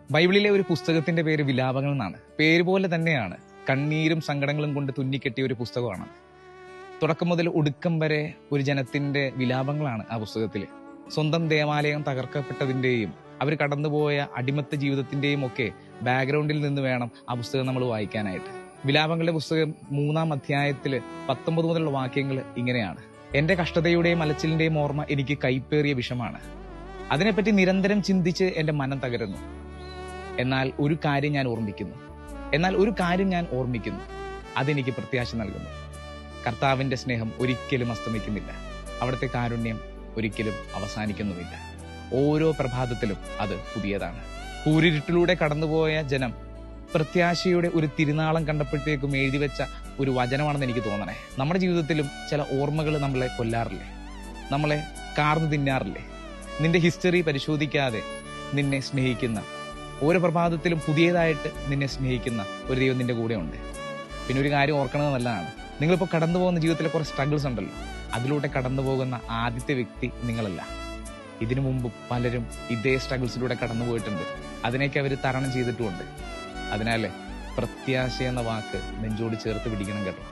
ബൈബിളിലെ ഒരു പുസ്തകത്തിന്റെ പേര് വിലാപങ്ങൾ എന്നാണ്. പേര് പോലെ തന്നെയാണ്, കണ്ണീരും സങ്കടങ്ങളും കൊണ്ട് തുന്നിക്കെട്ടിയ ഒരു പുസ്തകമാണ്. തുടക്കം മുതൽ ഒടുക്കം വരെ ഒരു ജനത്തിന്റെ വിലാപങ്ങളാണ് ആ പുസ്തകത്തിൽ. സ്വന്തം ദേവാലയം തകർക്കപ്പെട്ടതിന്റെയും അവർ കടന്നുപോയ അടിമത്ത ജീവിതത്തിന്റെയും ഒക്കെ ബാക്ക്ഗ്രൗണ്ടിൽ നിന്ന് വേണം ആ പുസ്തകം നമ്മൾ വായിക്കാനായിട്ട്. വിലാപങ്ങളുടെ പുസ്തകം 3-ാം അധ്യായത്തില് 19 മുതലുള്ള വാക്യങ്ങൾ ഇങ്ങനെയാണ്: എന്റെ കഷ്ടതയുടെയും അലച്ചിലിന്റെയും ഓർമ്മ എനിക്ക് കൈപ്പേറിയ വിഷമാണ്. അതിനെപ്പറ്റി നിരന്തരം ചിന്തിച്ച് എന്റെ മനം തകരുന്നു. എന്നാൽ ഒരു കാര്യം ഞാൻ ഓർമ്മിക്കുന്നു, അതെനിക്ക് പ്രത്യാശ നൽകുന്നു. കർത്താവിന്റെ സ്നേഹം ഒരിക്കലും അസ്തമിക്കുന്നില്ല, അവിടുത്തെ കാരുണ്യം ഒരിക്കലും അവസാനിക്കുന്നുമില്ല. ഓരോ പ്രഭാതത്തിലും അത് പുതിയതാണ്. കൂരിരുട്ടിലൂടെ കടന്നുപോയ ജനം പ്രത്യാശയുടെ ഒരു തിരുനാളം കണ്ടപ്പോഴത്തേക്കും എഴുതി വെച്ച ഒരു വചനമാണെന്ന് എനിക്ക് തോന്നണേ. നമ്മുടെ ജീവിതത്തിലും ചില ഓർമ്മകൾ നമ്മളെ കൊല്ലാറില്ലേ, നമ്മളെ കാർന്നു തിന്നാറില്ലേ? നിന്റെ ഹിസ്റ്ററി പരിശോധിക്കാതെ നിന്നെ സ്നേഹിക്കുന്ന, ഓരോ പ്രഭാതത്തിലും പുതിയതായിട്ട് നിന്നെ സ്നേഹിക്കുന്ന ഒരു ദൈവം നിന്റെ കൂടെ ഉണ്ട്. പിന്നെ ഒരു കാര്യം ഓർക്കണത് നല്ലതാണ്, നിങ്ങളിപ്പോൾ കടന്നു പോകുന്ന ജീവിതത്തിലെ കുറേ സ്ട്രഗിൾസ് ഉണ്ടല്ലോ, അതിലൂടെ കടന്നു പോകുന്ന ആദ്യത്തെ വ്യക്തി നിങ്ങളല്ല. ഇതിനു മുമ്പ് പലരും ഇതേ സ്ട്രഗിൾസിലൂടെ കടന്നു പോയിട്ടുണ്ട്, അതിനൊക്കെ അവർ തരണം ചെയ്തിട്ടുമുണ്ട്. അതിനാൽ പ്രത്യാശ എന്ന വാക്ക് നെഞ്ചോട് ചേർത്ത് പിടിക്കണം കേട്ടോ.